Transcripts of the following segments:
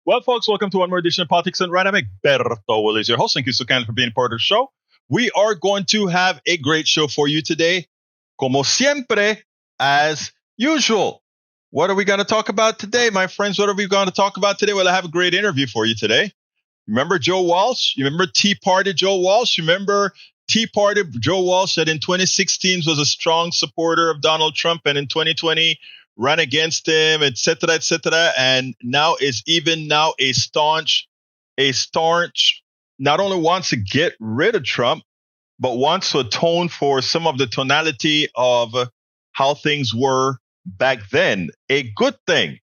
Well, folks, welcome to one more edition of Politics and Right. I'm Egberto Willies, your host. Thank you so kindly for being part of the show. We are going to have a great show for you today. Como siempre, as usual. What are we going to talk about today, my friends? What are we going to talk about today? Well, I have a great interview for you today. Remember Joe Walsh? You remember Tea Party Joe Walsh? You remember Tea Party Joe Walsh that in 2016 was a strong supporter of Donald Trump and in 2020 ran against him, etc., etc., and now is even now a staunch, not only wants to get rid of Trump, but wants to atone for some of the tonality of how things were back then. A good thing.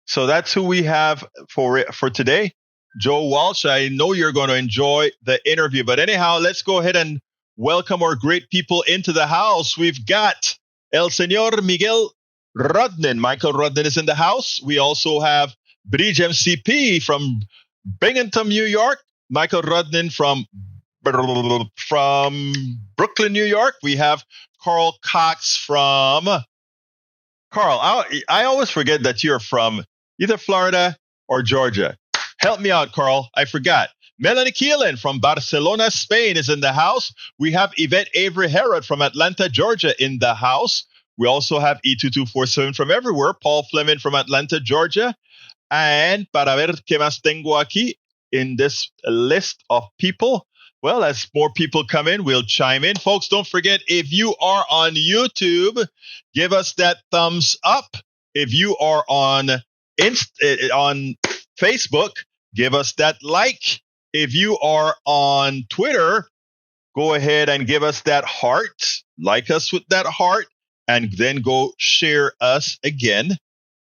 So that's who we have for today. Joe Walsh, I know you're going to enjoy the interview. But anyhow, let's go ahead and welcome our great people into the house. We've got El Señor Miguel Rudnin. Michael Rudnin is in the house. We also have Bridge MCP from Binghamton, New York. Michael Rudnin from Brooklyn, New York. We have Carl Cox from... Carl, I always forget that you're from either Florida or Georgia. Help me out, Carl. I forgot. Melanie Keelan from Barcelona, Spain is in the house. We have Yvette Avery Herod from Atlanta, Georgia in the house. We also have E2247 from everywhere. Paul Fleming from Atlanta, Georgia. And para ver qué más tengo aquí in this list of people. Well, as more people come in, we'll chime in. Folks, don't forget, if you are on YouTube, give us that thumbs up. If you are on Facebook, give us that like. If you are on Twitter, go ahead and give us that heart. Like us with that heart. And then go share us again.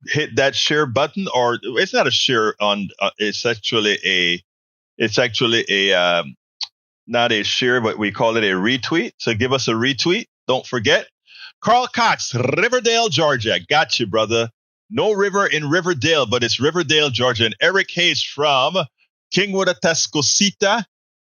Hit that share button, or it's not a share on. It's actually a not a share, but we call it a retweet. So give us a retweet. Don't forget. Carl Cox, Riverdale, Georgia. Got you, brother. No river in Riverdale, but it's Riverdale, Georgia. And Eric Hayes from Kingwood, Atascocita.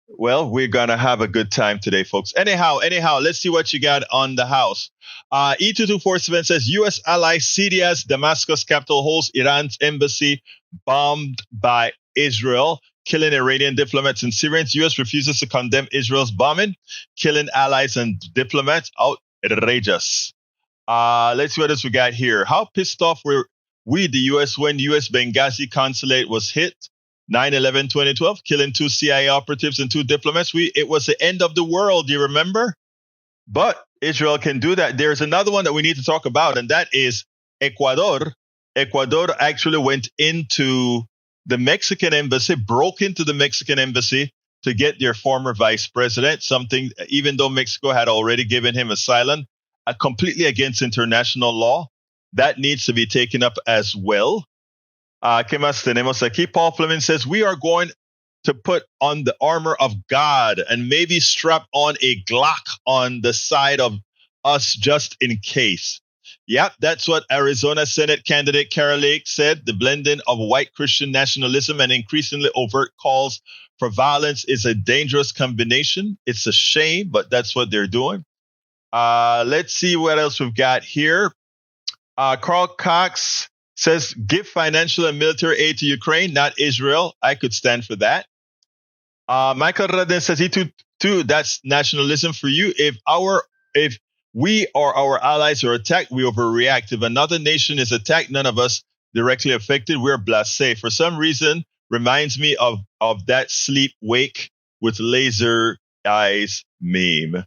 Well, we're going to have a good time today, folks. Anyhow, let's see what you got on the house. E2247 says, U.S. ally Syria's Damascus capital holds Iran's embassy bombed by Israel, killing Iranian diplomats and Syrians. U.S. refuses to condemn Israel's bombing, killing allies and diplomats. Outrageous. Let's see what else we got here. How pissed off were we, the U.S., when U.S. Benghazi consulate was hit? 9/11/2012, killing 2 CIA operatives and 2 diplomats. It was the end of the world, do you remember? But Israel can do that. There's another one that we need to talk about, and that is Ecuador. Ecuador actually went into the Mexican embassy, broke into the Mexican embassy to get their former vice president, something, even though Mexico had already given him asylum, completely against international law. That needs to be taken up as well. ¿Qué más tenemos aquí? Paul Fleming says, we are going to put on the armor of God and maybe strap on a Glock on the side of us just in case. Yep, that's what Arizona Senate candidate Carol Lake said. The blending of white Christian nationalism and increasingly overt calls for violence is a dangerous combination. It's a shame, but that's what they're doing. Let's see what else we've got here. Carl Cox says, give financial and military aid to Ukraine, not Israel. I could stand for that. Michael Radin says, E22, that's nationalism for you. If we or our allies are attacked, we overreact. If another nation is attacked, none of us directly affected, we're blasé. For some reason, reminds me of that sleep wake with laser eyes meme.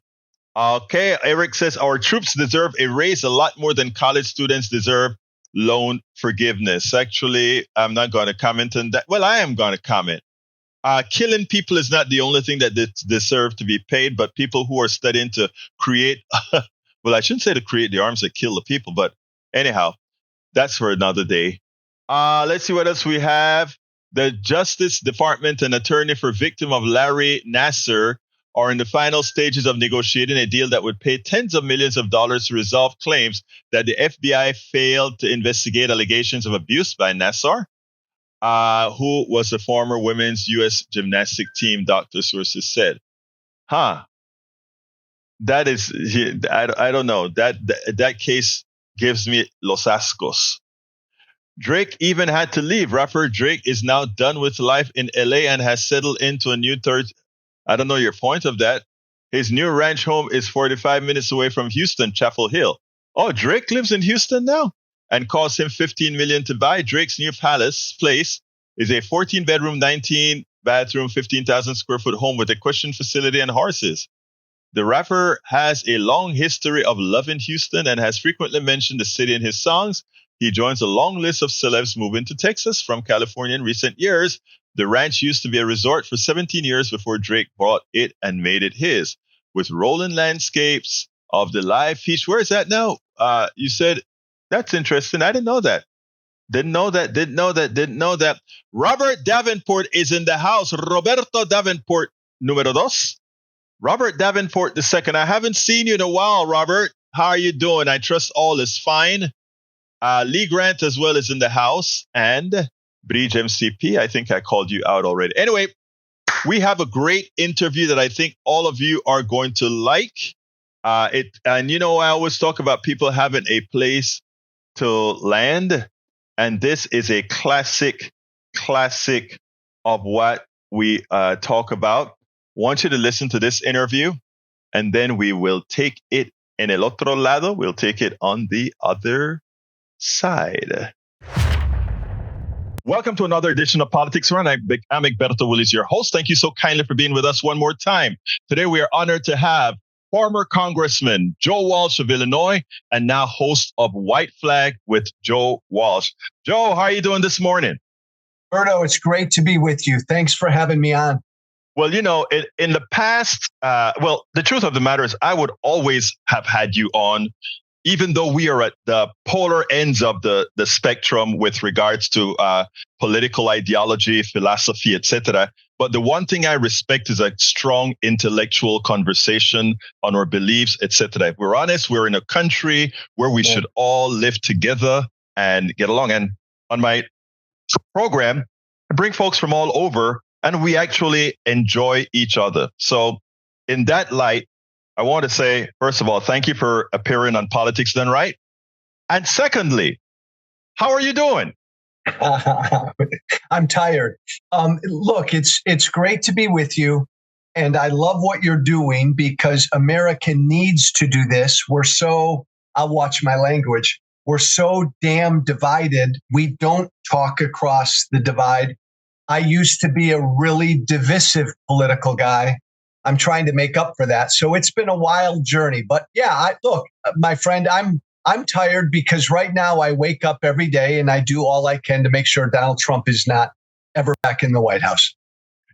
Okay, Eric says, our troops deserve a raise a lot more than college students deserve loan forgiveness. Actually, I'm not going to comment on that. Well, I am going to comment. Killing people is not the only thing that deserve to be paid, but people who are studying to create, well, I shouldn't say to create the arms that kill the people, but anyhow, that's for another day. Let's see what else we have. The Justice Department and attorney for victim of Larry Nassar are in the final stages of negotiating a deal that would pay tens of millions of dollars to resolve claims that the FBI failed to investigate allegations of abuse by Nassar, who was a former women's U.S. gymnastic team, Dr. Sources said. That is, I don't know. That case gives me los ascos. Drake even had to leave. Rapper Drake is now done with life in LA and has settled into a new third. I don't know your point of that. His new ranch home is 45 minutes away from Houston, Chapel Hill. Oh, Drake lives in Houston now and cost him $15 million to buy. Drake's new place is a 14-bedroom, 19-bathroom, 15,000 square foot home with a Christian facility and horses. The rapper has a long history of loving Houston and has frequently mentioned the city in his songs. He joins a long list of celebs moving to Texas from California in recent years. The ranch used to be a resort for 17 years before Drake bought it and made it his. With rolling landscapes of the live beach. Where is that now? You said, that's interesting. I didn't know that. Didn't know that. Robert Davenport is in the house. Roberto Davenport, número dos. Robert Davenport II. I haven't seen you in a while, Robert. How are you doing? I trust all is fine. Lee Grant as well is in the house. And Bridge MCP, I think I called you out already. Anyway, we have a great interview that I think all of you are going to like. And I always talk about people having a place to land. And this is a classic of what we talk about. Want you to listen to this interview, and then we will take it en el otro lado. We'll take it on the other side. Welcome to another edition of Politics Run. I'm Egberto, Willies, your host. Thank you so kindly for being with us one more time. Today, we are honored to have former Congressman Joe Walsh of Illinois, and now host of White Flag with Joe Walsh. Joe, how are you doing this morning? Berto, it's great to be with you. Thanks for having me on. Well, in the past, the truth of the matter is I would always have had you on, even though we are at the polar ends of the spectrum with regards to political ideology, philosophy, etc. But the one thing I respect is a strong intellectual conversation on our beliefs, etc. If we're honest, we're in a country where we should all live together and get along. And on my program, I bring folks from all over, and we actually enjoy each other. So in that light, I want to say, first of all, thank you for appearing on Politics Done Right. And secondly, how are you doing? I'm tired. Look, it's great to be with you. And I love what you're doing because America needs to do this. I'll watch my language. We're so damn divided. We don't talk across the divide. I used to be a really divisive political guy. I'm trying to make up for that. So it's been a wild journey. But yeah, look, my friend, I'm tired because right now I wake up every day and I do all I can to make sure Donald Trump is not ever back in the White House.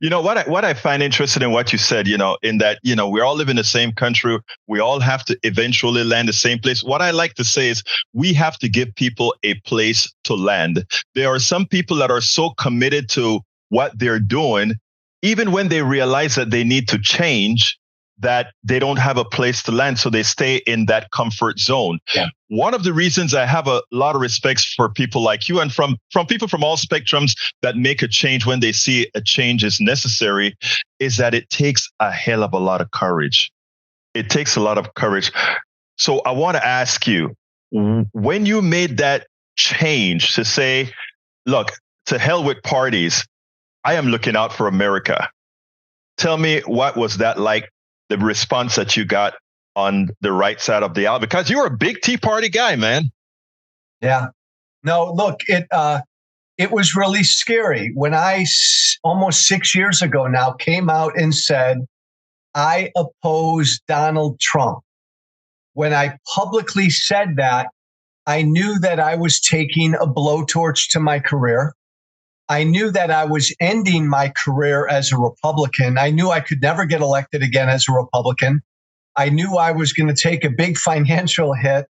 What I find interesting in what you said, in that, we all live in the same country. We all have to eventually land the same place. What I like to say is we have to give people a place to land. There are some people that are so committed to what they're doing, even when they realize that they need to change, that they don't have a place to land. So they stay in that comfort zone. Yeah. One of the reasons I have a lot of respect for people like you and from people from all spectrums that make a change when they see a change is necessary is that it takes a hell of a lot of courage. It takes a lot of courage. So I want to ask you, when you made that change to say, look, to hell with parties, I am looking out for America. Tell me, what was that like? The response that you got on the right side of the aisle, because you're a big Tea Party guy, man. Yeah. No, look, it was really scary when I almost 6 years ago now came out and said, I oppose Donald Trump. When I publicly said that, I knew that I was taking a blowtorch to my career. I knew that I was ending my career as a Republican. I knew I could never get elected again as a Republican. I knew I was going to take a big financial hit,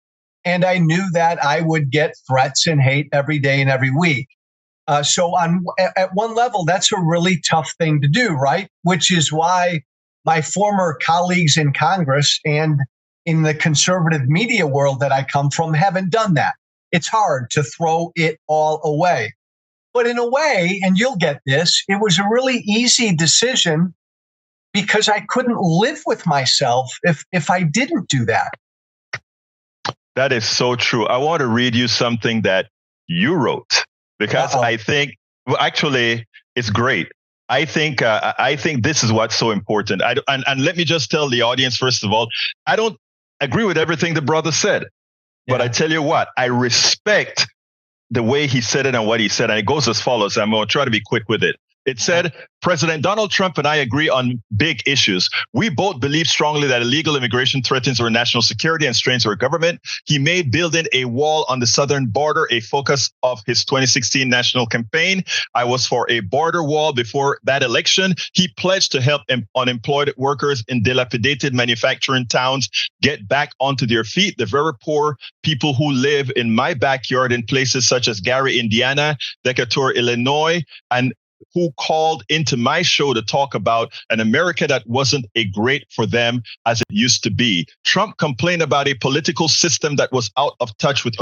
and I knew that I would get threats and hate every day and every week. So at one level, that's a really tough thing to do, right? Which is why my former colleagues in Congress and in the conservative media world that I come from haven't done that. It's hard to throw it all away. But in a way, and you'll get this, it was a really easy decision because I couldn't live with myself if I didn't do that. That is so true. I want to read you something that you wrote. because I think, well, actually, it's great. I think this is what's so important. And let me just tell the audience, first of all, I don't agree with everything the brother said, but I tell you what, I respect the way he said it and what he said. And it goes as follows. I'm going to try to be quick with it. It said, President Donald Trump and I agree on big issues. We both believe strongly that illegal immigration threatens our national security and strains our government. He made building a wall on the southern border a focus of his 2016 national campaign. I was for a border wall before that election. He pledged to help unemployed workers in dilapidated manufacturing towns get back onto their feet. The very poor people who live in my backyard in places such as Gary, Indiana, Decatur, Illinois, and who called into my show to talk about an America that wasn't as great for them as it used to be. Trump complained about a political system that was out of touch with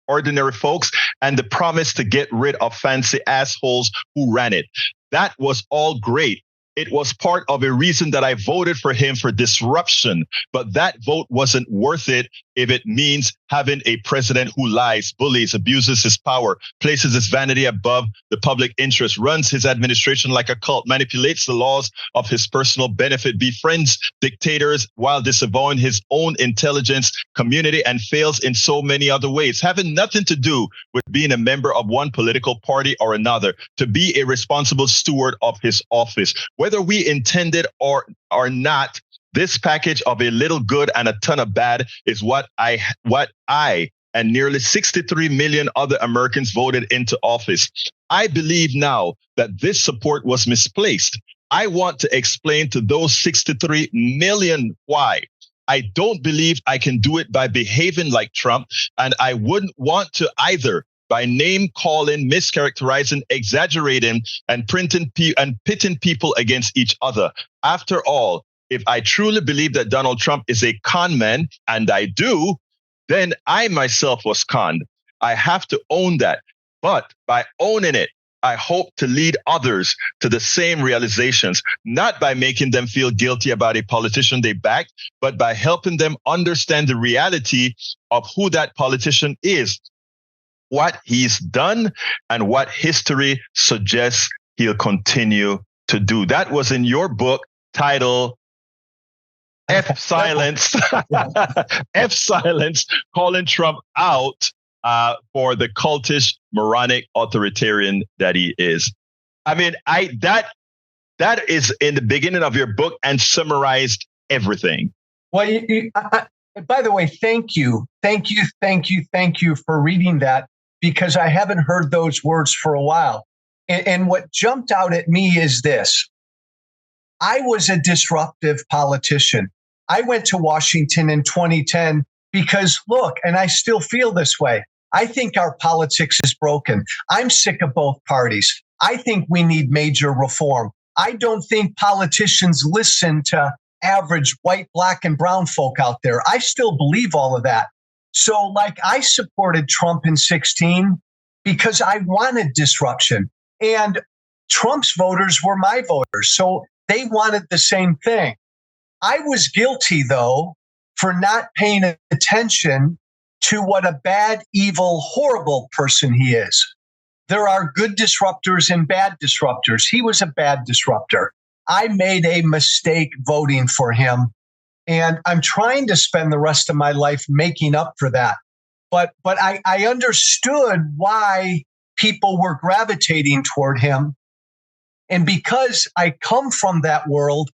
ordinary folks and the promise to get rid of fancy assholes who ran it. That was all great. It was part of a reason that I voted for him for disruption, but that vote wasn't worth it if it means having a president who lies, bullies, abuses his power, places his vanity above the public interest, runs his administration like a cult, manipulates the laws of his personal benefit, befriends dictators while disavowing his own intelligence community, and fails in so many other ways, having nothing to do with being a member of one political party or another, to be a responsible steward of his office. Whether we intended or not, this package of a little good and a ton of bad is what I and nearly 63 million other Americans voted into office. I believe now that this support was misplaced. I want to explain to those 63 million why. I don't believe I can do it by behaving like Trump, and I wouldn't want to either, by name calling, mischaracterizing, exaggerating, and pitting people against each other. After all, if I truly believe that Donald Trump is a con man, and I do, then I myself was conned. I have to own that. But by owning it, I hope to lead others to the same realizations, not by making them feel guilty about a politician they back, but by helping them understand the reality of who that politician is, what he's done, and what history suggests he'll continue to do. That was in your book titled F Silence, F Silence, calling Trump out for the cultish, moronic authoritarian that he is. I mean, that is in the beginning of your book and summarized everything. Well, by the way, thank you for reading that, because I haven't heard those words for a while. And what jumped out at me is this. I was a disruptive politician. I went to Washington in 2010 because, look, and I still feel this way, I think our politics is broken. I'm sick of both parties. I think we need major reform. I don't think politicians listen to average white, black, and brown folk out there. I still believe all of that. So, like, I supported Trump in 2016 because I wanted disruption. And Trump's voters were my voters. So they wanted the same thing. I was guilty, though, for not paying attention to what a bad, evil, horrible person he is. There are good disruptors and bad disruptors. He was a bad disruptor. I made a mistake voting for him, and I'm trying to spend the rest of my life making up for that. But I understood why people were gravitating toward him. And because I come from that world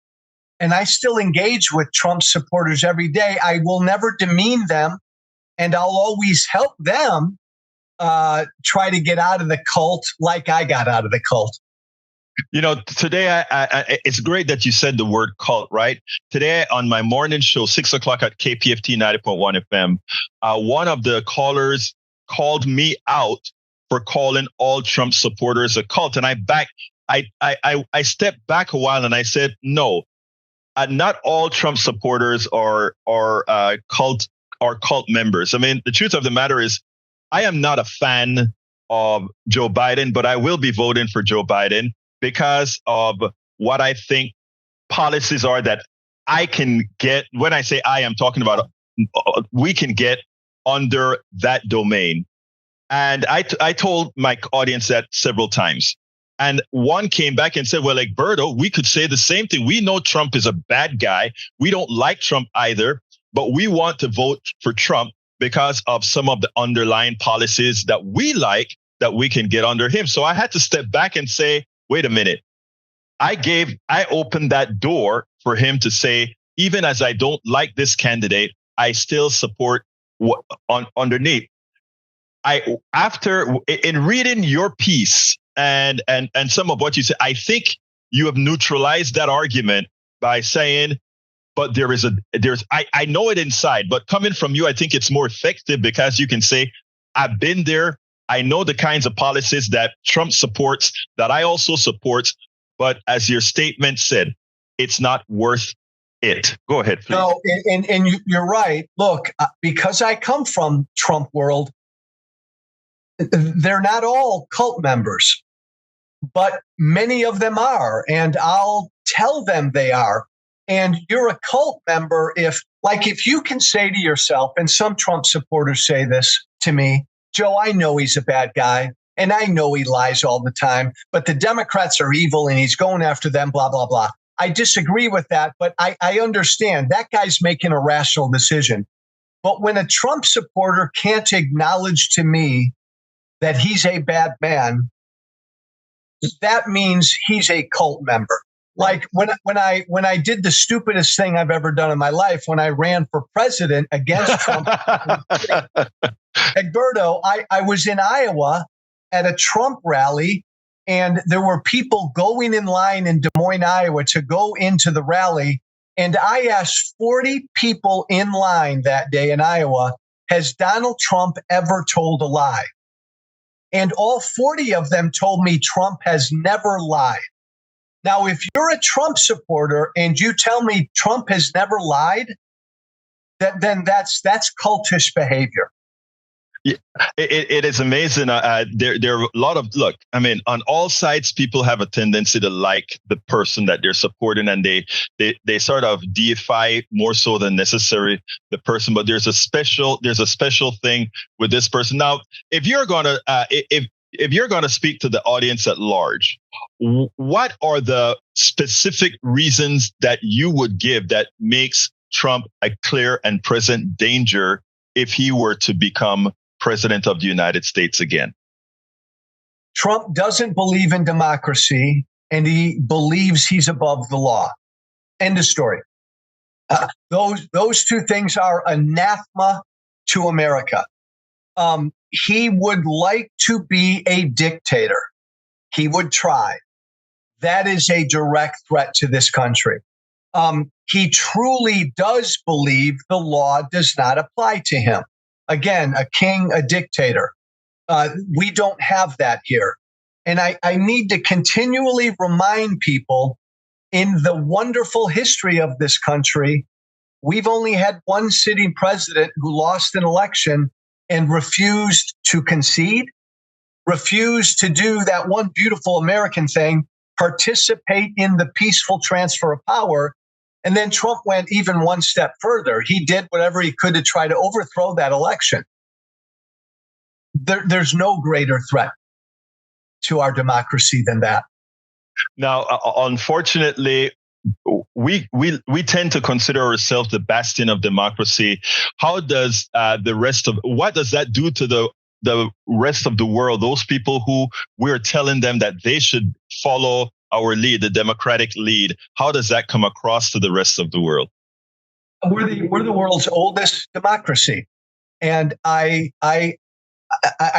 and I still engage with Trump supporters every day, I will never demean them, and I'll always help them try to get out of the cult like I got out of the cult. You know, today, it's great that you said the word cult, right? Today on my morning show, 6 o'clock at KPFT 90.1 FM, one of the callers called me out for calling all Trump supporters a cult. And I stepped back a while and I said, no, not all Trump supporters are cult members. I mean, the truth of the matter is, I am not a fan of Joe Biden, but I will be voting for Joe Biden because of what I think policies are that I can get. When I say I am talking about, we can get under that domain. And I told my audience that several times. And one came back and said, well, Egberto, we could say the same thing. We know Trump is a bad guy. We don't like Trump either, but we want to vote for Trump because of some of the underlying policies that we like that we can get under him. So I had to step back and say, wait a minute. I opened that door for him to say, even as I don't like this candidate, I still support underneath. In reading your piece and some of what you said, I think you have neutralized that argument by saying, but I know it inside, but coming from you, I think it's more effective because you can say, I've been there. I know the kinds of policies that Trump supports, that I also support. But as your statement said, it's not worth it. Go ahead, please. No, and you're right. Look, because I come from Trump world, they're not all cult members, but many of them are. And I'll tell them they are. And you're a cult member if you can say to yourself, and some Trump supporters say this to me, Joe, I know he's a bad guy. And I know he lies all the time, but the Democrats are evil and he's going after them, blah, blah, blah. I disagree with that, but I understand that guy's making a rational decision. But when a Trump supporter can't acknowledge to me that he's a bad man, that means he's a cult member. Like when I did the stupidest thing I've ever done in my life, when I ran for president against Trump, Egberto, I was in Iowa at a Trump rally, and there were people going in line in Des Moines, Iowa to go into the rally. And I asked 40 people in line that day in Iowa, has Donald Trump ever told a lie? And all 40 of them told me Trump has never lied. Now, if you're a Trump supporter and you tell me Trump has never lied, then that's cultish behavior. Yeah, it is amazing. There are a lot of, look, I mean, on all sides, people have a tendency to like the person that they're supporting, and they sort of deify more so than necessary the person. But there's a special thing with this person. Now, if you're gonna speak to the audience at large, what are the specific reasons that you would give that makes Trump a clear and present danger if he were to become president of the United States again? Trump doesn't believe in democracy, and he believes he's above the law. End of story. Those two things are anathema to America. He would like to be a dictator. He would try. That is a direct threat to this country. He truly does believe the law does not apply to him. Again, a king, a dictator. We don't have that here. And I need to continually remind people, in the wonderful history of this country, we've only had one sitting president who lost an election and refused to concede, refused to do that one beautiful American thing, participate in the peaceful transfer of power. And then Trump went even one step further. He did whatever he could to try to overthrow that election. There's no greater threat to our democracy than that. Now, unfortunately, we tend to consider ourselves the bastion of democracy. How does what does that do to the rest of the world? Those people who we're telling them that they should follow our lead, the democratic lead. How does that come across to the rest of the world? We're the world's oldest democracy, and I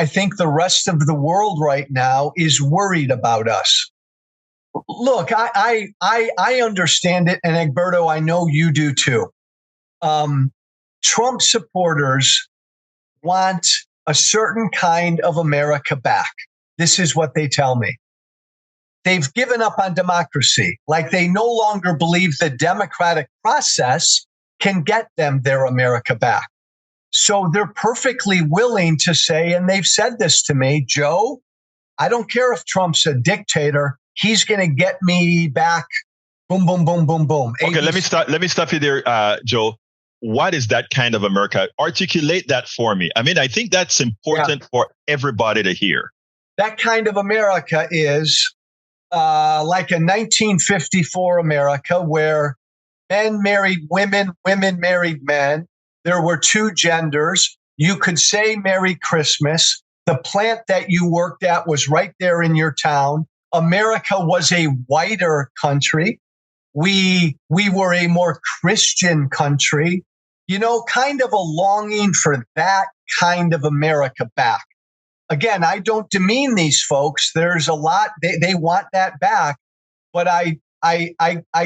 think the rest of the world right now is worried about us. Look, I understand it, and Egberto, I know you do too. Trump supporters want a certain kind of America back. This is what they tell me. They've given up on democracy. Like, they no longer believe the democratic process can get them their America back. So they're perfectly willing to say, and they've said this to me, Joe, I don't care if Trump's a dictator. He's going to get me back. Boom, boom, boom, boom, boom. Okay, let me stop you there, Joe. what is that kind of America? Articulate that for me. I mean, I think that's important for everybody to hear. That kind of America is like a 1954 America where men married women, women married men. There were two genders. You could say Merry Christmas. The plant that you worked at was right there in your town. America was a whiter country. We were a more Christian country. You know, kind of a longing for that kind of America back. Again, I don't demean these folks. There's a lot, they want that back, but I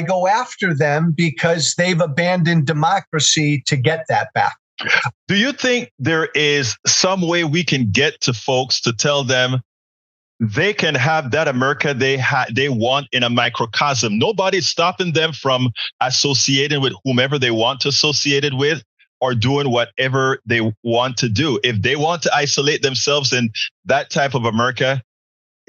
go after them because they've abandoned democracy to get that back. Do you think there is some way we can get to folks to tell them they can have that America they want in a microcosm? Nobody's stopping them from associating with whomever they want to associate it with or doing whatever they want to do. If they want to isolate themselves in that type of America,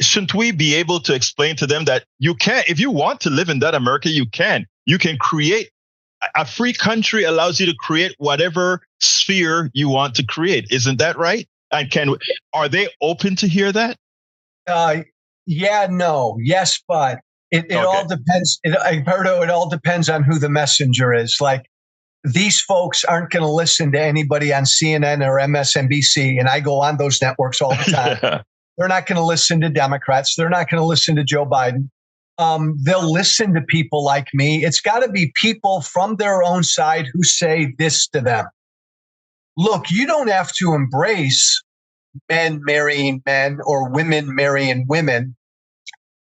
shouldn't we be able to explain to them that you can, if you want to live in that America, you can create a free country allows you to create whatever sphere you want to create. Isn't that right? And are they open to hear that? Yeah, no, yes, but it all depends. Egberto, it all depends on who the messenger is. Like, these folks aren't going to listen to anybody on CNN or MSNBC, and I go on those networks all the time. Yeah. They're not going to listen to Democrats. They're not going to listen to Joe Biden. They'll listen to people like me. It's got to be people from their own side who say this to them. Look, you don't have to embrace men marrying men or women marrying women,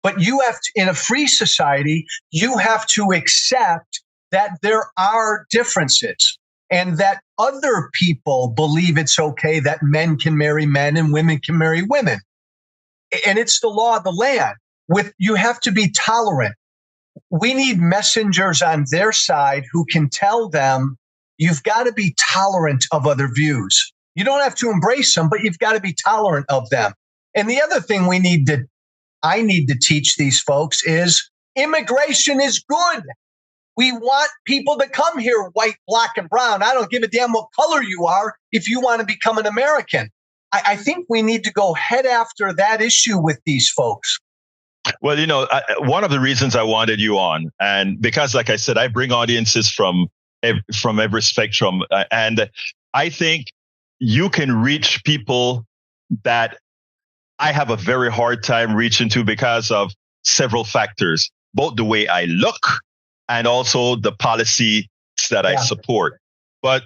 but you have to, in a free society, you have to accept that there are differences and that other people believe it's okay that men can marry men and women can marry women. And it's the law of the land. You have to be tolerant. We need messengers on their side who can tell them, you've got to be tolerant of other views. You don't have to embrace them, but you've got to be tolerant of them. And the other thing I need to teach these folks is immigration is good. We want people to come here, white, black, and brown. I don't give a damn what color you are if you want to become an American. I think we need to go head after that issue with these folks. Well, you know, one of the reasons I wanted you on, and because, like I said, I bring audiences from every spectrum, and I think you can reach people that I have a very hard time reaching to because of several factors, both the way I look and also the policies that I support. But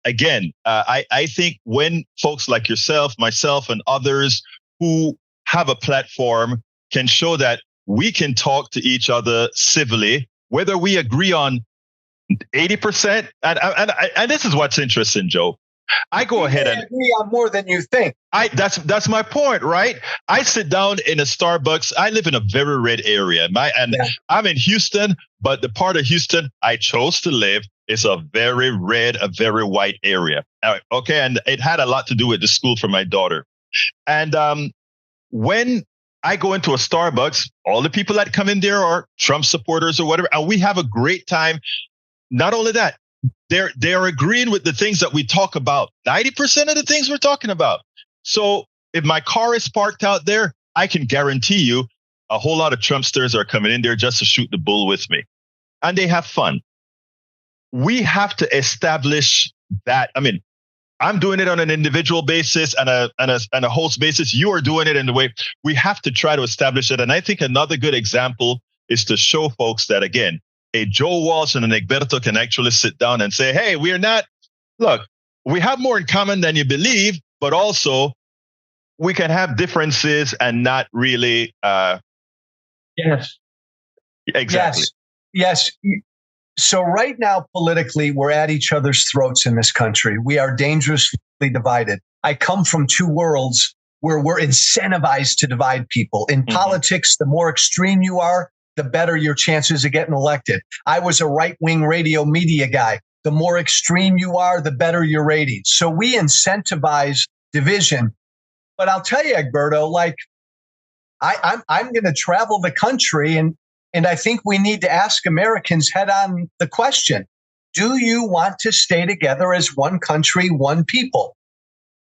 again, I think when folks like yourself, myself, and others who have a platform can show that we can talk to each other civilly, whether we agree on 80%. And this is what's interesting, Joe. I go ahead and agree on more than you think. That's my point, right? I sit down in a Starbucks. I live in a very red area. I'm in Houston, but the part of Houston I chose to live is a very red, a very white area. Okay, and it had a lot to do with the school for my daughter. And when I go into a Starbucks, all the people that come in there are Trump supporters or whatever, and we have a great time. Not only that, they're agreeing with the things that we talk about. 90% of the things we're talking about. So if my car is parked out there, I can guarantee you a whole lot of Trumpsters are coming in there just to shoot the bull with me. And they have fun. We have to establish that. I mean, I'm doing it on an individual basis and a host basis. You are doing it in the way we have to try to establish it. And I think another good example is to show folks that, again, a Joe Walsh and an Egberto can actually sit down and say, hey, we have more in common than you believe, but also we can have differences and not really. Yes. Exactly. Yes. So right now, politically, we're at each other's throats in this country. We are dangerously divided. I come from two worlds where we're incentivized to divide people. In politics, the more extreme you are, the better your chances of getting elected. I was a right-wing radio media guy. The more extreme you are, the better your ratings. So we incentivize division. But I'll tell you, Egberto, like I'm going to travel the country, and I think we need to ask Americans head on the question: do you want to stay together as one country, one people?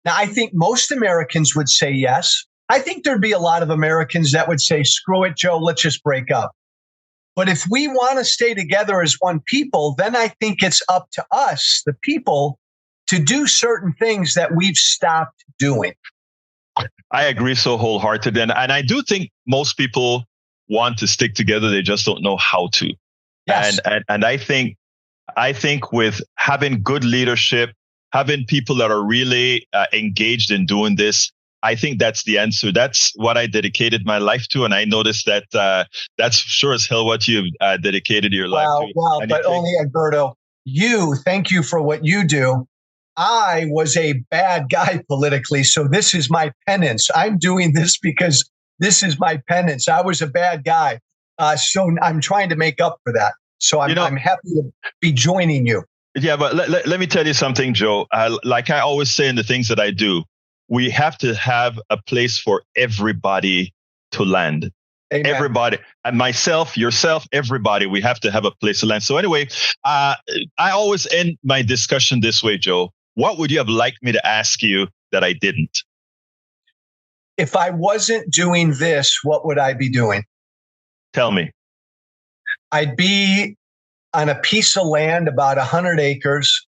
Now, I think most Americans would say yes. I think there'd be a lot of Americans that would say, screw it, Joe, let's just break up. But if we want to stay together as one people, then I think it's up to us, the people, to do certain things that we've stopped doing. I agree so wholeheartedly. And I do think most people want to stick together. They just don't know how to. Yes. And I think with having good leadership, having people that are really engaged in doing this, I think that's the answer. That's what I dedicated my life to. And I noticed that that's sure as hell what you've dedicated your life to. Wow, but only Egberto, thank you for what you do. I was a bad guy politically, so this is my penance. I'm doing this because this is my penance. I was a bad guy. So I'm trying to make up for that. So I'm happy to be joining you. Yeah, but let me tell you something, Joe. Like I always say in the things that I do, we have to have a place for everybody to land. Amen. Everybody, and myself, yourself, everybody, we have to have a place to land. So anyway, I always end my discussion this way, Joe. What would you have liked me to ask you that I didn't? If I wasn't doing this, what would I be doing? Tell me. I'd be on a piece of land about 100 acres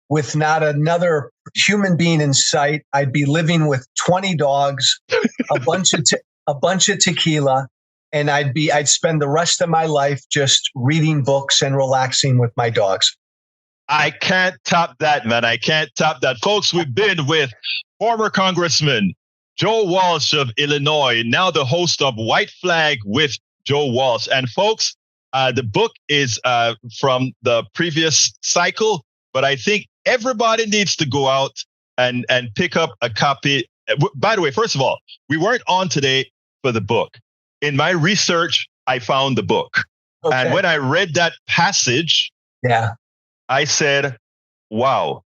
with not another human being in sight. I'd be living with 20 dogs, a bunch of tequila, and I'd spend the rest of my life just reading books and relaxing with my dogs. I can't top that, man. I can't top that. Folks, we've been with former Congressman Joe Walsh of Illinois, now the host of White Flag with Joe Walsh. And folks, the book is from the previous cycle, but I think everybody needs to go out and pick up a copy. By the way, first of all, we weren't on today for the book. In my research, I found the book. Okay. And when I read that passage, I said, wow,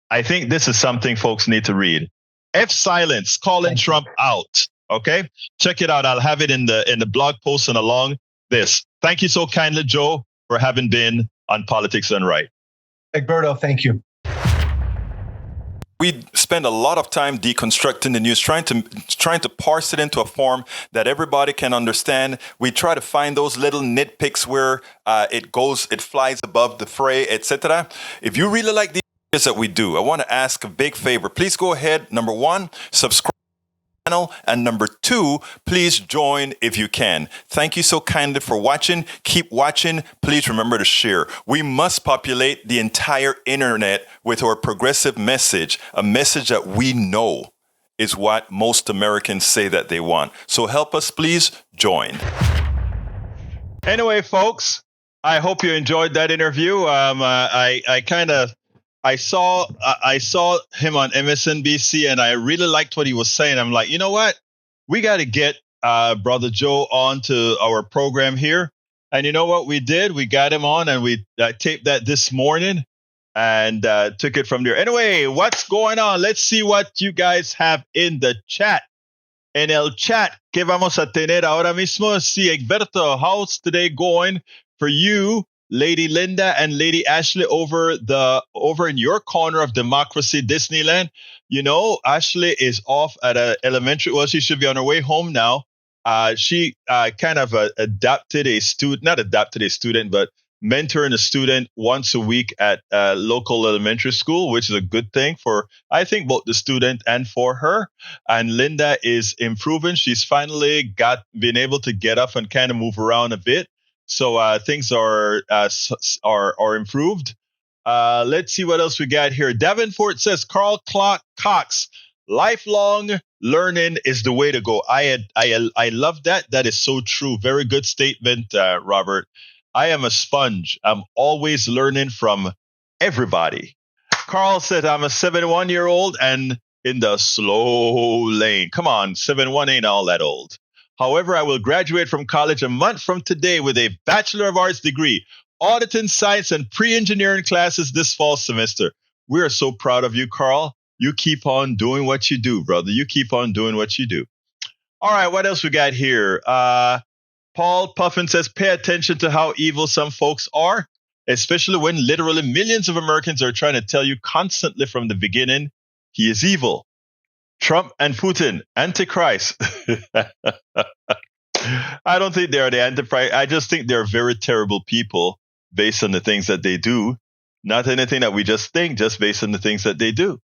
I think this is something folks need to read. F Silence, calling Trump out. Okay, check it out. I'll have it in the blog post and along this. Thank you so kindly, Joe, for having been on Politics Done Right. Egberto, thank you. We spend a lot of time deconstructing the news, trying to parse it into a form that everybody can understand. We try to find those little nitpicks where it flies above the fray, etc. If you really like these that we do, I want to ask a big favor. Please go ahead. Number one, subscribe to the channel, and number two, please join if you can. Thank you so kindly for watching. Keep watching. Please remember to share. We must populate the entire internet with our progressive message, a message that we know is what most Americans say that they want. So help us, please join. Anyway, folks, I hope you enjoyed that interview. I saw him on MSNBC, and I really liked what he was saying. I'm like, you know what? We got to get Brother Joe onto our program here. And you know what we did? We got him on, and we taped that this morning and took it from there. Anyway, what's going on? Let's see what you guys have in the chat. En el chat, ¿qué vamos a tener ahora mismo? Sí, Egberto, how's today going for you, Lady Linda and Lady Ashley, over in your corner of democracy, Disneyland? You know, Ashley is off at a elementary. Well, she should be on her way home now. She kind of adopted a student, not adopted a student, but mentoring a student once a week at a local elementary school, which is a good thing for, I think, both the student and for her. And Linda is improving. She's finally been able to get up and kind of move around a bit. So things are improved. Let's see what else we got here. Davenport says, Carl Cox, lifelong learning is the way to go. I love that. That is so true. Very good statement, Robert. I am a sponge. I'm always learning from everybody. Carl said, I'm a 71-year-old and in the slow lane. Come on, 71 ain't all that old. However, I will graduate from college a month from today with a Bachelor of Arts degree, auditing science and pre-engineering classes this fall semester. We are so proud of you, Carl. You keep on doing what you do, brother. You keep on doing what you do. All right, what else we got here? Paul Puffin says, pay attention to how evil some folks are. especially when literally millions of Americans are trying to tell you constantly from the beginning, he is evil. Trump and Putin, Antichrist. I don't think they're the Antichrist. I just think they're very terrible people based on the things that they do. Not anything that we just think, just based on the things that they do.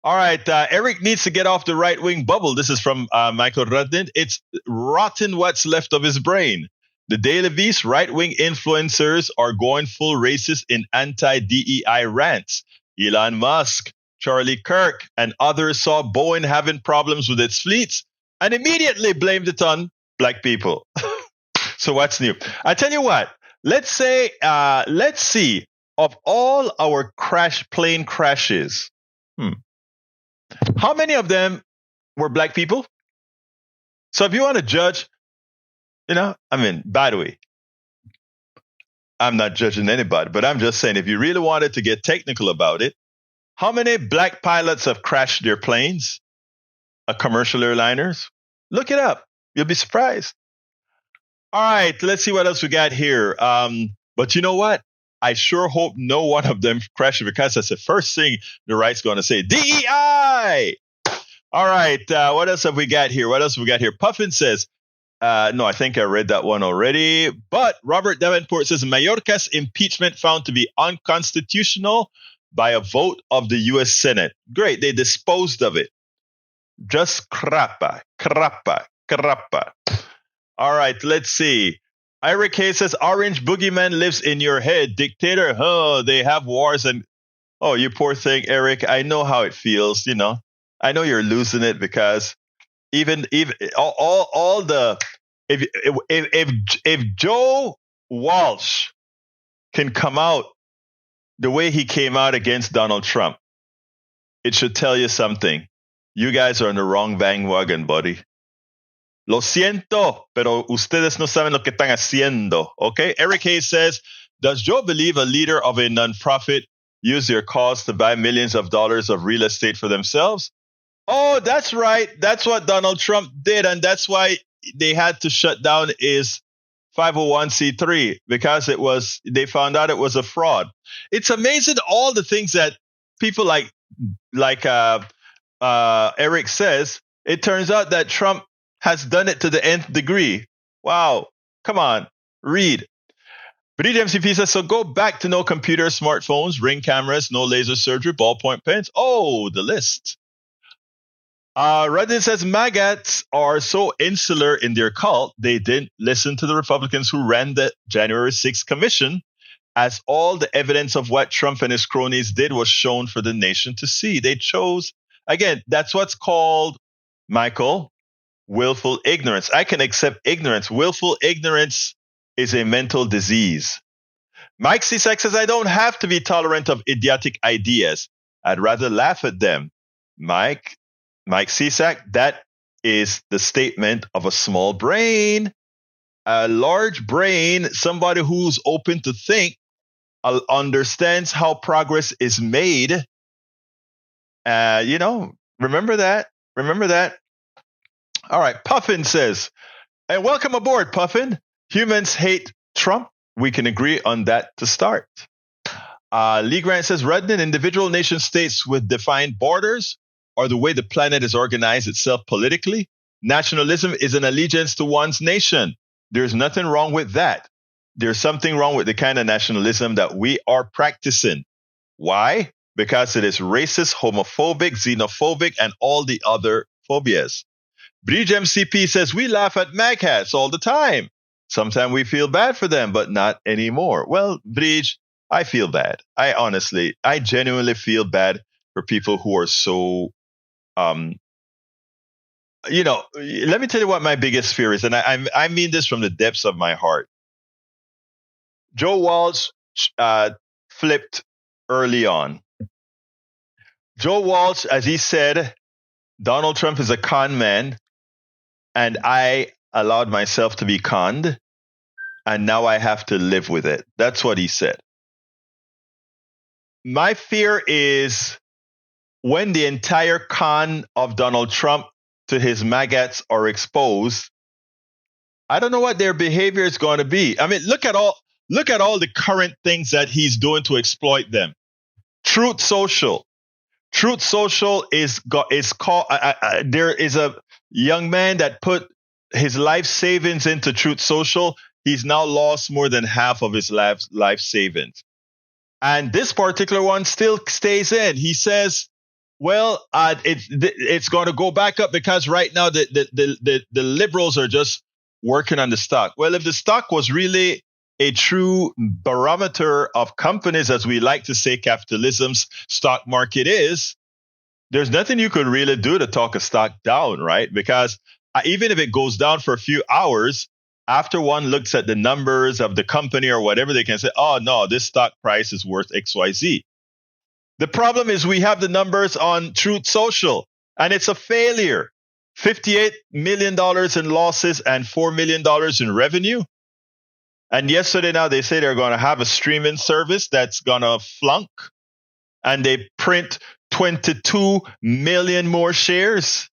All right, Eric needs to get off the right-wing bubble. This is from Michael Rudin. It's rotten what's left of his brain. The Daily Beast right-wing influencers are going full racist in anti-DEI rants. Elon Musk, Charlie Kirk, and others saw Boeing having problems with its fleets and immediately blamed it on black people. So what's new? I tell you what, let's see, of all our plane crashes, how many of them were black people? So if you want to judge, by the way, I'm not judging anybody, but I'm just saying, if you really wanted to get technical about it, how many black pilots have crashed their planes? Commercial airliners? Look it up. You'll be surprised. All right, let's see what else we got here. But you know what? I sure hope no one of them crashes, because that's the first thing the right's going to say. DEI! All right, what else have we got here? Puffin says, no, I think I read that one already. But Robert Davenport says, Mayorkas impeachment found to be unconstitutional by a vote of the U.S. Senate. Great, they disposed of it. Just crappa. All right, let's see. Eric Hayes says, Orange Boogeyman lives in your head. Dictator, they have wars and... Oh, you poor thing, Eric. I know how it feels, I know you're losing it, because even all the... If Joe Walsh can come out the way he came out against Donald Trump, it should tell you something. You guys are on the wrong bandwagon, buddy. Lo siento, pero ustedes no saben lo que están haciendo. Okay? Eric Hayes says, does Joe believe a leader of a nonprofit use their cause to buy millions of dollars of real estate for themselves? Oh, that's right. That's what Donald Trump did. And that's why they had to shut down his 501c3, because they found out it was a fraud. It's amazing all the things that people like Eric says. It turns out that Trump has done it to the nth degree. Wow. Come on. Read. Breed MCP says, so go back to no computers, smartphones, ring cameras, no laser surgery, ballpoint pens. Oh, the list. Reddit says, maggots are so insular in their cult, they didn't listen to the Republicans who ran the January 6th commission, as all the evidence of what Trump and his cronies did was shown for the nation to see. They chose, again, that's what's called, Michael, willful ignorance. I can accept ignorance. Willful ignorance is a mental disease. Mike Cisak says, I don't have to be tolerant of idiotic ideas. I'd rather laugh at them. Mike Cisak, that is the statement of a small brain. A large brain, somebody who's open to think, understands how progress is made. Remember that. All right, Puffin says, and welcome aboard, Puffin. Humans hate Trump. We can agree on that to start. Lee Grant says, rather than individual nation states with defined borders, or the way the planet is organized itself politically, nationalism is an allegiance to one's nation. There's nothing wrong with that. There's something wrong with the kind of nationalism that we are practicing. Why? Because it is racist, homophobic, xenophobic, and all the other phobias. Bridge MCP says, we laugh at maghats all the time. Sometimes we feel bad for them, but not anymore. Well, Bridge, I feel bad. I genuinely feel bad for people who are so, let me tell you what my biggest fear is. And I mean this from the depths of my heart. Joe Walsh flipped early on. Joe Walsh, as he said, Donald Trump is a con man, and I allowed myself to be conned, and now I have to live with it. That's what he said. My fear is when the entire con of Donald Trump to his maggots are exposed, I don't know what their behavior is going to be. I mean, look at Look at all the current things that he's doing to exploit them. Truth Social. Truth Social is called. There is a young man that put his life savings into Truth Social. He's now lost more than half of his life savings. And this particular one still stays in. He says, well, it's going to go back up because right now the liberals are just working on the stock. Well, if the stock was really a true barometer of companies, as we like to say capitalism's stock market is, there's nothing you could really do to talk a stock down, right? Because even if it goes down for a few hours, after one looks at the numbers of the company or whatever, they can say, oh, no, this stock price is worth XYZ. The problem is we have the numbers on Truth Social, and it's a failure. $58 million in losses and $4 million in revenue. And yesterday now they say they're going to have a streaming service that's going to flunk, and they print 22 million more shares.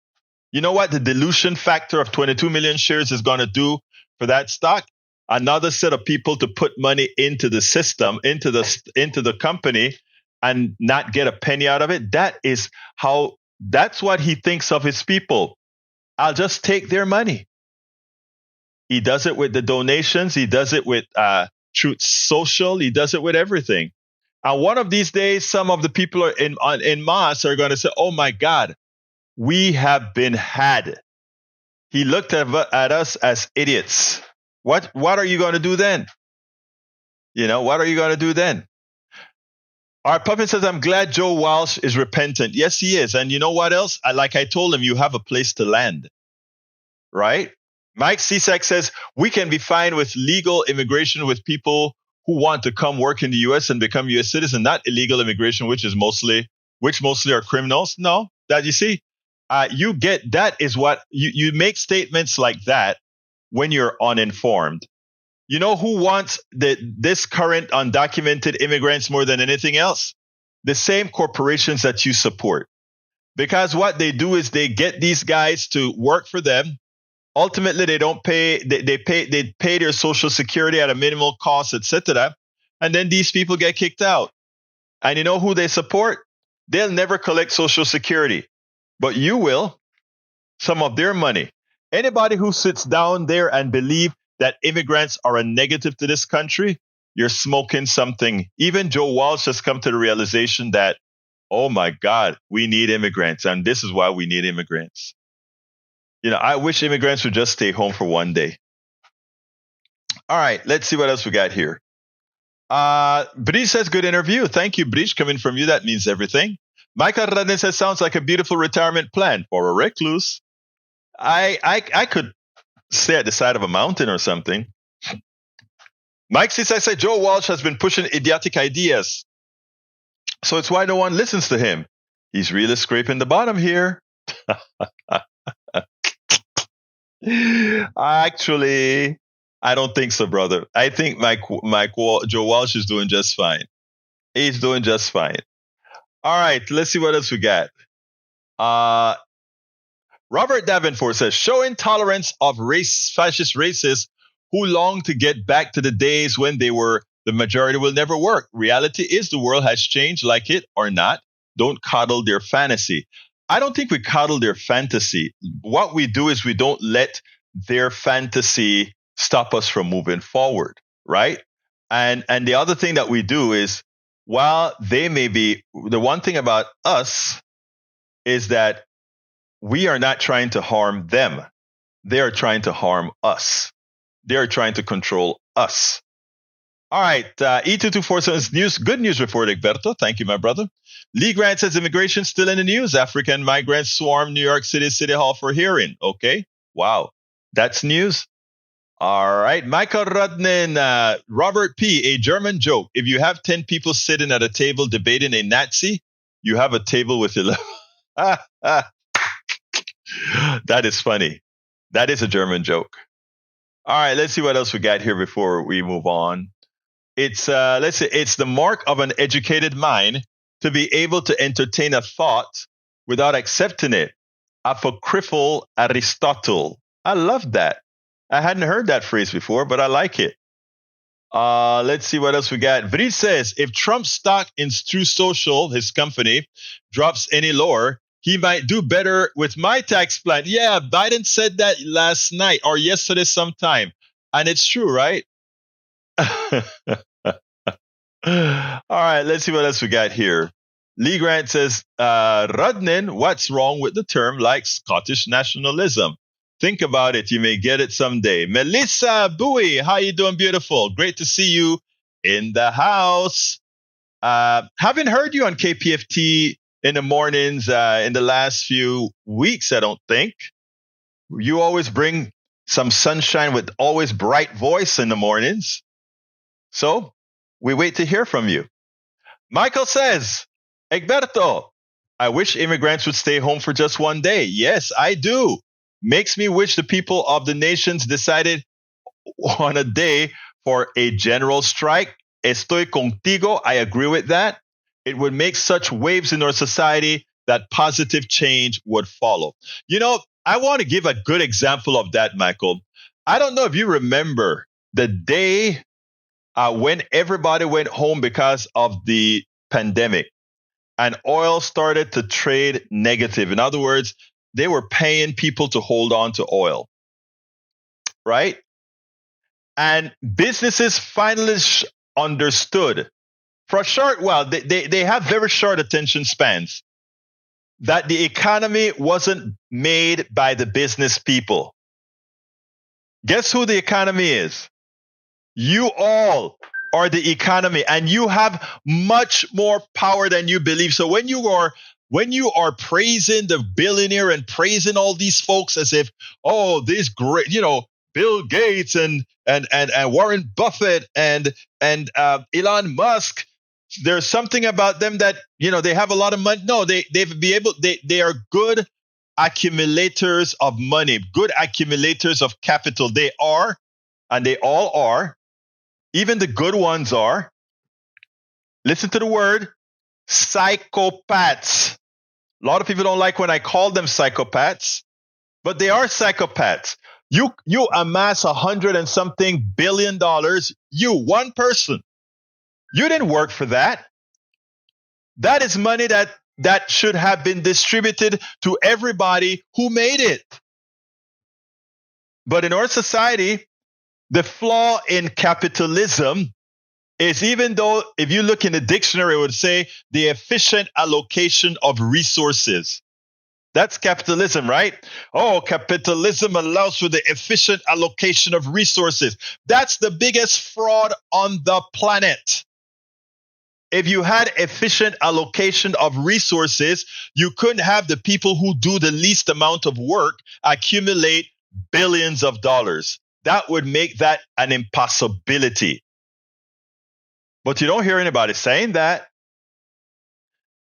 You know what the dilution factor of 22 million shares is going to do for that stock? Another set of people to put money into the system, into the company, and not get a penny out of it. That's what he thinks of his people. I'll just take their money. He does it with the donations. He does it with Truth Social. He does it with everything. And one of these days, some of the people are in mass are going to say, oh my God, we have been had. He looked at us as idiots. What are you going to do then? What are you going to do then? Our puppet says, I'm glad Joe Walsh is repentant. Yes, he is. And you know what else? Like I told him, you have a place to land, right? Mike Cisak says, we can be fine with legal immigration with people who want to come work in the U.S. and become U.S. citizens, not illegal immigration, which mostly are criminals. No, that you see, you get that is what you make statements like that when you're uninformed. You know who wants this current undocumented immigrants more than anything else? The same corporations that you support. Because what they do is they get these guys to work for them. Ultimately, they don't pay. They pay their Social Security at a minimal cost, etc. And then these people get kicked out. And you know who they support? They'll never collect Social Security, but you will. Some of their money. Anybody who sits down there and believe that immigrants are a negative to this country, you're smoking something. Even Joe Walsh has come to the realization that, oh my God, we need immigrants, and this is why we need immigrants. I wish immigrants would just stay home for one day. All right, let's see what else we got here. Brice says, good interview. Thank you, Brice. Coming from you, that means everything. Michael Radin says, sounds like a beautiful retirement plan for a recluse. I could stay at the side of a mountain or something. Mike says, I say, Joe Walsh has been pushing idiotic ideas. So it's why no one listens to him. He's really scraping the bottom here. Actually, I don't think so, brother. I think Joe Walsh is doing just fine. He's doing just fine. All right, let's see what else we got. Robert Davenport says, show intolerance of fascist racists who long to get back to the days when they were the majority will never work. Reality is the world has changed, like it or not. Don't coddle their fantasy. I don't think we coddle their fantasy. What we do is we don't let their fantasy stop us from moving forward, right? And the other thing that we do is, while they may be, the one thing about us is that we are not trying to harm them. They are trying to harm us. They are trying to control us. All right, E2247's news, good news report, Egberto. Thank you, my brother. Lee Grant says immigration still in the news. African migrants swarm New York City Hall for hearing. Okay, wow, that's news. All right, Michael Rudnin, Robert P., a German joke. If you have 10 people sitting at a table debating a Nazi, you have a table with 11. That is funny. That is a German joke. All right, let's see what else we got here before we move on. It's let's say it's the mark of an educated mind to be able to entertain a thought without accepting it. Apocryphal Aristotle. I love that. I hadn't heard that phrase before, but I like it. Let's see what else we got. Vrit says, if Trump's stock in True Social, his company, drops any lower, he might do better with my tax plan. Yeah, Biden said that last night or yesterday sometime. And it's true, right? All right, let's see what else we got here. Lee Grant says, Rudnin, what's wrong with the term like Scottish nationalism? Think about it. You may get it someday. Melissa Bowie, how you doing, beautiful? Great to see you in the house. Haven't heard you on KPFT in the mornings in the last few weeks, I don't think. You always bring some sunshine with always bright voice in the mornings. So we wait to hear from you. Michael says, Egberto, I wish immigrants would stay home for just one day. Yes, I do. Makes me wish the people of the nations decided on a day for a general strike. Estoy contigo. I agree with that. It would make such waves in our society that positive change would follow. You know, I want to give a good example of that, Michael. I don't know if you remember the day when everybody went home because of the pandemic and oil started to trade negative. In other words, they were paying people to hold on to oil, right? And businesses finally understood for a short while, they have very short attention spans, that the economy wasn't made by the business people. Guess who the economy is? You all are the economy, and you have much more power than you believe. So when you are praising the billionaire and praising all these folks as if, oh, this great, Bill Gates and Warren Buffett and Elon Musk, there's something about them that, they have a lot of money. No, they are good accumulators of money, good accumulators of capital. They are, and they all are. Even the good ones are. Listen to the word, psychopaths. A lot of people don't like when I call them psychopaths, but they are psychopaths. You amass $100 and something billion. You, one person. You didn't work for that. That is money that should have been distributed to everybody who made it. But in our society, the flaw in capitalism is, even though if you look in the dictionary, it would say the efficient allocation of resources. That's capitalism, right? Oh, capitalism allows for the efficient allocation of resources. That's the biggest fraud on the planet. If you had efficient allocation of resources, you couldn't have the people who do the least amount of work accumulate billions of dollars. That would make that an impossibility. But you don't hear anybody saying that.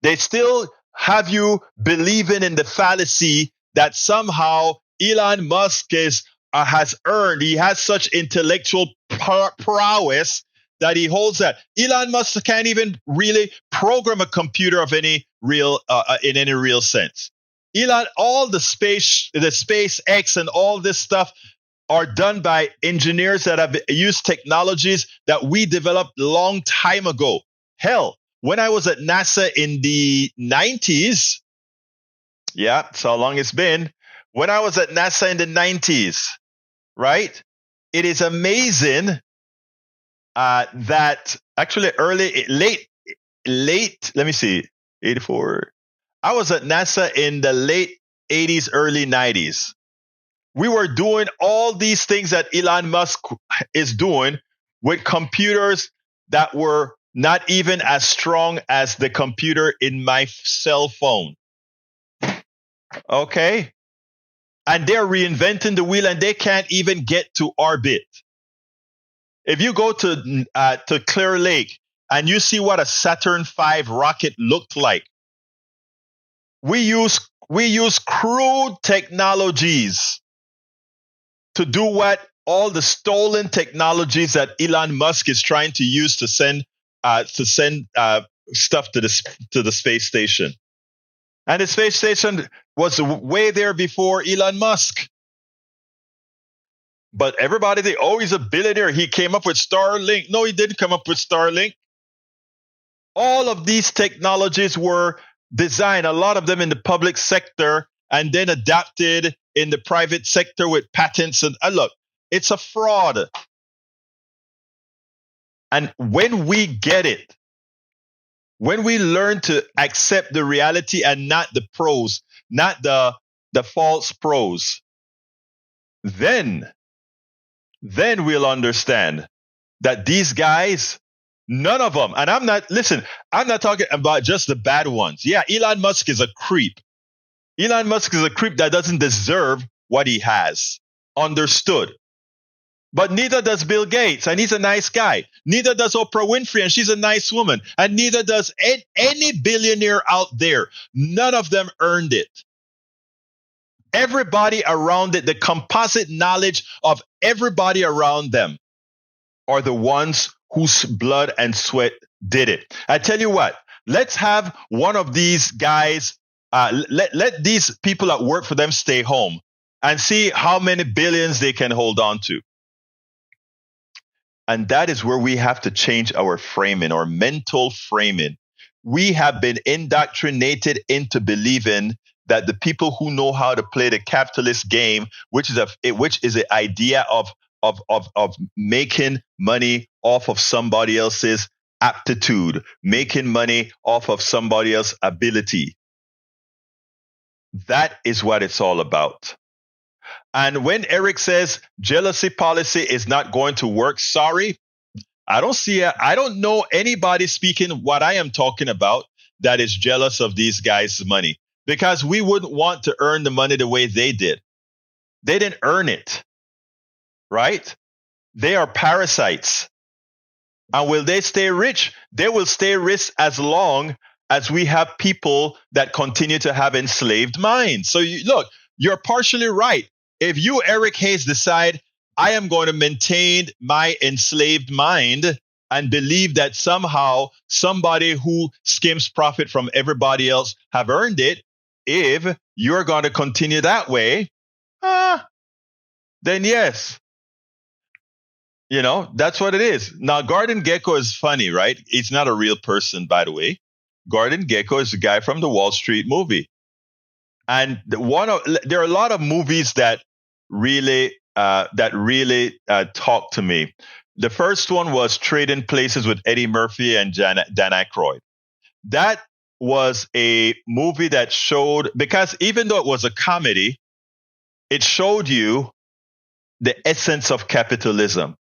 They still have you believing in the fallacy that somehow Elon Musk has earned, he has such intellectual prowess that he holds that. Elon Musk can't even really program a computer of any real, in any real sense. All the SpaceX and all this stuff are done by engineers that have used technologies that we developed a long time ago. Hell, when I was at NASA in the 90s, yeah, that's how long it's been. When I was at NASA in the 90s, right? It is amazing that actually late, let me see, 84. I was at NASA in the late 80s, early 90s. We were doing all these things that Elon Musk is doing with computers that were not even as strong as the computer in my cell phone. Okay? And they're reinventing the wheel and they can't even get to orbit. If you go to Clear Lake and you see what a Saturn V rocket looked like, we use crude technologies to do what all the stolen technologies that Elon Musk is trying to use to send stuff to the space station. And the space station was way there before Elon Musk. But everybody think, oh, he's a billionaire. He came up with Starlink. No, he didn't come up with Starlink. All of these technologies were designed, a lot of them in the public sector, and then adapted in the private sector with patents. And look, it's a fraud. And when we get it, when we learn to accept the reality and not the pros, not the false pros, then we'll understand that these guys, none of them, and I'm not talking about just the bad ones. Yeah, Elon Musk is a creep. Elon Musk is a creep that doesn't deserve what he has. Understood. But neither does Bill Gates, and he's a nice guy. Neither does Oprah Winfrey, and she's a nice woman. And neither does any billionaire out there. None of them earned it. Everybody around it, the composite knowledge of everybody around them are the ones whose blood and sweat did it. I tell you what, let's have one of these guys, let these people that work for them stay home and see how many billions they can hold on to. And that is where we have to change our framing, our mental framing. We have been indoctrinated into believing that the people who know how to play the capitalist game, which is the idea of making money off of somebody else's aptitude, making money off of somebody else's ability. That is what it's all about. And when Eric says jealousy policy is not going to work, sorry, I don't know anybody speaking what I am talking about that is jealous of these guys' money, because we wouldn't want to earn the money the way they did. They didn't earn it, right? They are parasites. And will they stay rich? They will stay rich as long as we have people that continue to have enslaved minds. So look, you're partially right. If you, Eric Hayes, decide I am going to maintain my enslaved mind and believe that somehow somebody who skims profit from everybody else have earned it, if you're going to continue that way, then yes. That's what it is. Now, Gordon Gekko is funny, right? He's not a real person, by the way. Gordon Gekko is the guy from the Wall Street movie. And there are a lot of movies that really talk to me. The first one was Trading Places with Eddie Murphy and Dan Aykroyd. That was a movie that showed, because even though it was a comedy, it showed you the essence of capitalism.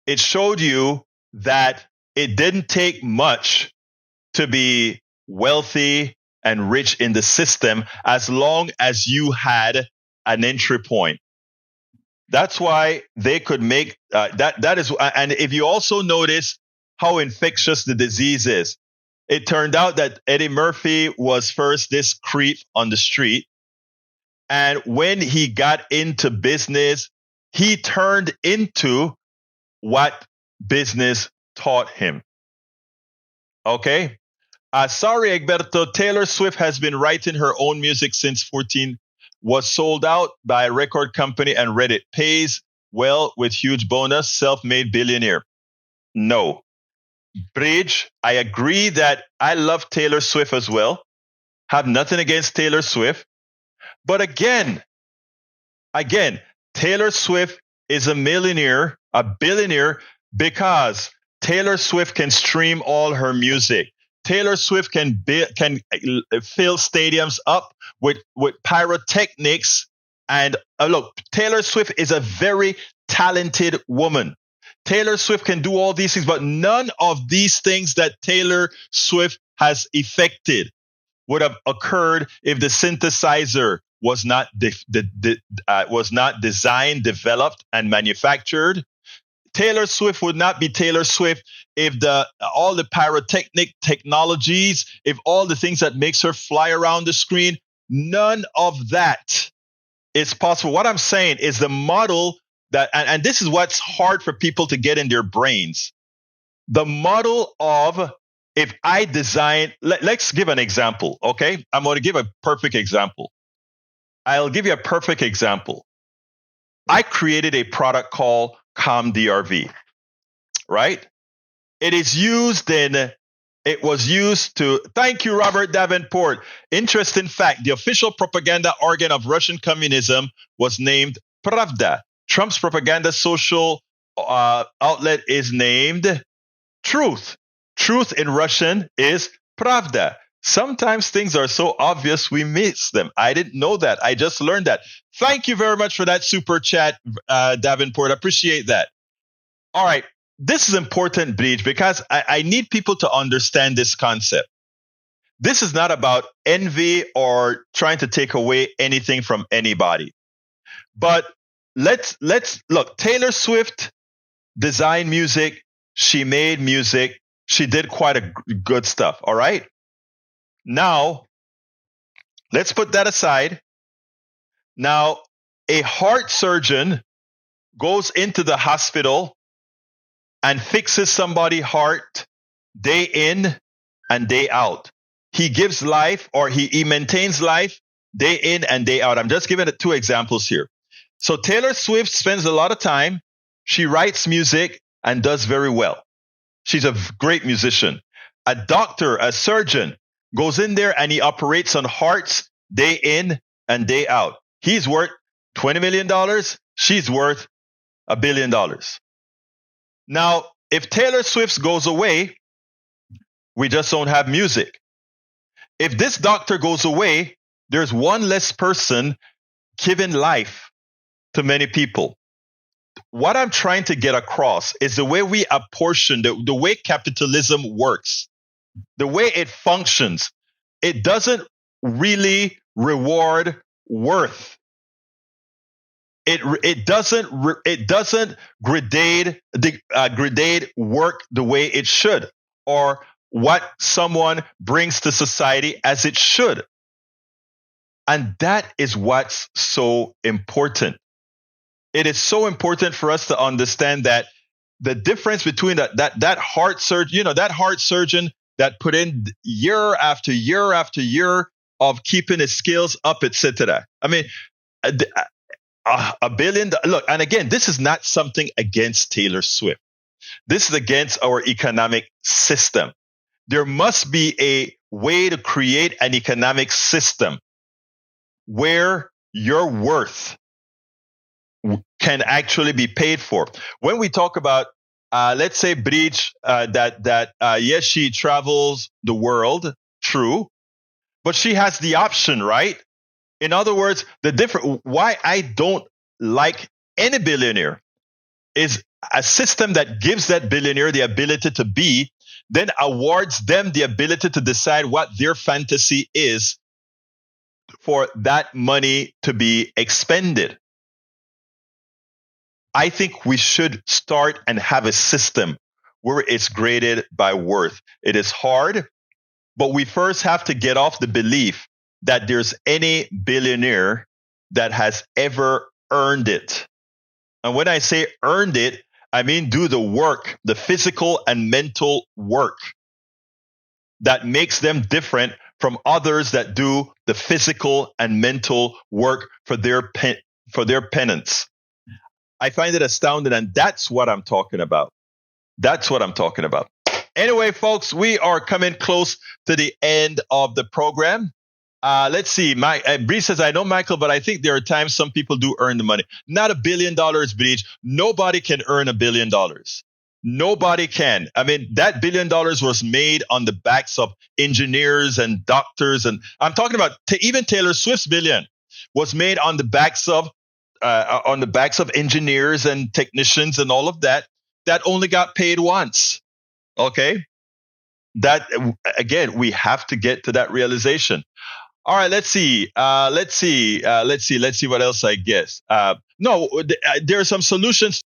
It showed you that it didn't take much to be wealthy and rich in the system as long as you had an entry point. That's why they could make that is, and if you also notice how infectious the disease is, it turned out that Eddie Murphy was first this creep on the street, and when he got into business, he turned into what business taught him. Okay? Sorry, Egberto, Taylor Swift has been writing her own music since 14, was sold out by a record company and Reddit. Pays well with huge bonus, self-made billionaire. No. Bridge, I agree that I love Taylor Swift as well. Have nothing against Taylor Swift. But again, Taylor Swift is a millionaire, a billionaire, because Taylor Swift can stream all her music. Taylor Swift can fill stadiums up with pyrotechnics. And look, Taylor Swift is a very talented woman. Taylor Swift can do all these things, but none of these things that Taylor Swift has effected would have occurred if the synthesizer was not designed, developed, and manufactured. Taylor Swift would not be Taylor Swift if all the pyrotechnic technologies, if all the things that makes her fly around the screen, none of that is possible. What I'm saying is the model that, and this is what's hard for people to get in their brains. The model of, if I design, let's give an example, okay? I'm going to give a perfect example. I'll give you a perfect example. I created a product called ComDRV, right? It was used to, thank you, Robert Davenport. Interesting fact, the official propaganda organ of Russian communism was named Pravda. Trump's propaganda social outlet is named Truth. Truth in Russian is Pravda. Sometimes things are so obvious we miss them. I didn't know that. I just learned that. Thank you very much for that super chat, Davenport. Appreciate that. All right. This is important, Bleach, because I need people to understand this concept. This is not about envy or trying to take away anything from anybody. But let's look. Taylor Swift designed music. She made music. She did quite a good stuff. All right. Now, let's put that aside. Now, a heart surgeon goes into the hospital and fixes somebody's heart day in and day out. He gives life, or he maintains life day in and day out. I'm just giving it two examples here. So Taylor Swift spends a lot of time. She writes music and does very well. She's a great musician. A doctor, a surgeon, goes in there and he operates on hearts day in and day out. He's worth $20 million. She's worth $1 billion. Now, if Taylor Swift goes away, we just don't have music. If this doctor goes away, there's one less person giving life to many people. What I'm trying to get across is the way we apportion, the way capitalism works, the way it functions. It doesn't really reward worth. It doesn't grade work the way it should, or what someone brings to society as it should. And that is what's so important. It is so important for us to understand that the difference between that heart surgeon, that heart surgeon that put in year after year after year of keeping his skills up, etc. I mean, $1 billion. Look, and again, this is not something against Taylor Swift. This is against our economic system. There must be a way to create an economic system where your worth can actually be paid for. When we talk about, let's say, Breach, yes, she travels the world, true, but she has the option, right? In other words, why I don't like any billionaire is a system that gives that billionaire the ability to be, then awards them the ability to decide what their fantasy is for that money to be expended. I think we should start and have a system where it's graded by worth. It is hard, but we first have to get off the belief that there's any billionaire that has ever earned it. And when I say earned it, I mean do the work, the physical and mental work that makes them different from others that do the physical and mental work for their penance. I find it astounding, and that's what I'm talking about. That's what I'm talking about. Anyway, folks, we are coming close to the end of the program. Let's see. Bree says, I know, Michael, but I think there are times some people do earn the money. Not $1 billion, Breach. Nobody can earn $1 billion. Nobody can. I mean, that $1 billion was made on the backs of engineers and doctors. And I'm talking about even Taylor Swift's billion was made on the backs of engineers and technicians and all of that only got paid once. Okay. That again, we have to get to that realization. All right. Let's see what else I guess. There are some solutions.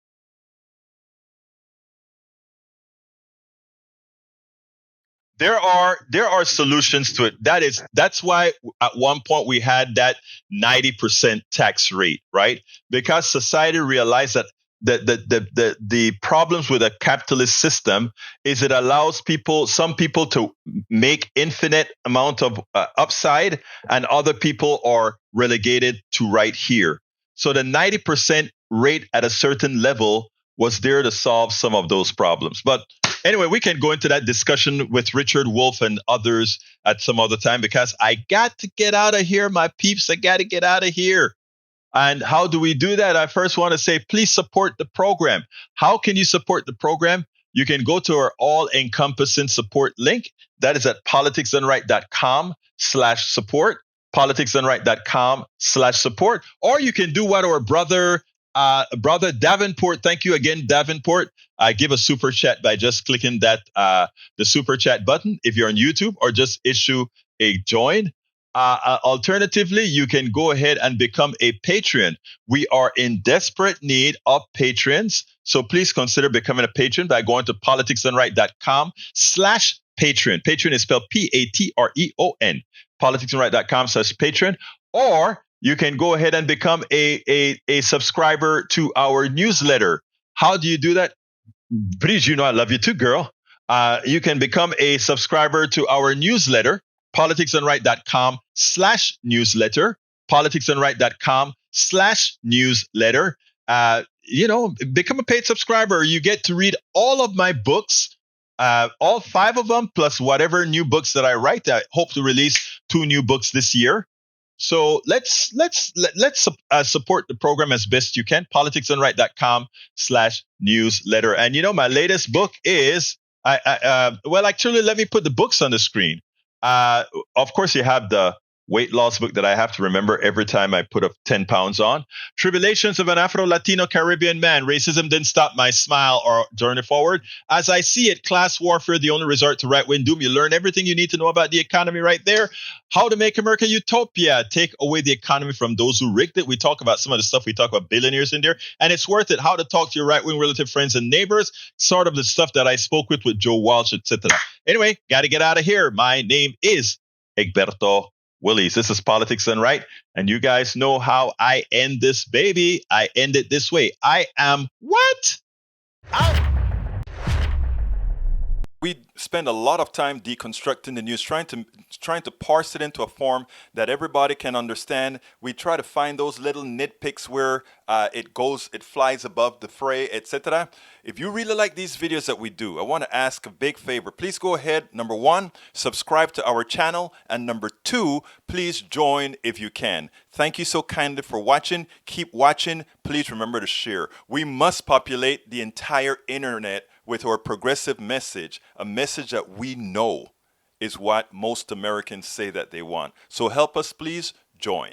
There are solutions to it. That's why at one point we had that 90% tax rate, right? Because society realized that the problems with a capitalist system is it allows some people to make infinite amount of upside, and other people are relegated to right here. So the 90% rate at a certain level was there to solve some of those problems. But anyway, we can go into that discussion with Richard Wolff and others at some other time, because I got to get out of here, my peeps. I got to get out of here. And how do we do that? I first want to say, please support the program. How can you support the program? You can go to our all-encompassing support link. That is at politicsdoneright.com/support, politicsdoneright.com/support. Or you can do what our brother Davenport, thank you again, Davenport, give a super chat by just clicking that the super chat button if you're on YouTube, or just issue a join. Alternatively, you can go ahead and become a patron. We are in desperate need of patrons, so please consider becoming a patron by going to politicsdoneright.com/patron. Patron is spelled Patreon. politicsdoneright.com/patron. Or you can go ahead and become a subscriber to our newsletter. How do you do that? Please, you know I love you too, girl. You can become a subscriber to our newsletter, politicsdoneright.com/newsletter, politicsdoneright.com/newsletter. Become a paid subscriber. You get to read all of my books, all 5 of them, plus whatever new books that I write. I hope to release 2 new books this year. So let's support the program as best you can. politicsdoneright.com/newsletter. And my latest book is actually, let me put the books on the screen. Of course, you have the weight loss book that I have to remember every time I put up 10 pounds on. Tribulations of an Afro-Latino Caribbean Man. Racism didn't stop my smile or journey forward. As I see it, class warfare, the only resort to right-wing doom. You learn everything you need to know about the economy right there. How to make America utopia. Take away the economy from those who rigged it. We talk about some of the stuff. We talk about billionaires in there. And it's worth it. How to talk to your right-wing relative friends and neighbors. Sort of the stuff that I spoke with Joe Walsh, etc. Anyway, got to get out of here. My name is Egberto Willies. This is Politics Done Right. And you guys know how I end this baby. I end it this way. I am what? We spend a lot of time deconstructing the news, trying to parse it into a form that everybody can understand. We try to find those little nitpicks where it flies above the fray, etc. If you really like these videos that we do, I want to ask a big favor. Please go ahead. Number 1, subscribe to our channel. And number 2, please join if you can. Thank you so kindly for watching. Keep watching. Please remember to share. We must populate the entire internet with our progressive message, a message that we know is what most Americans say that they want. So help us, please join.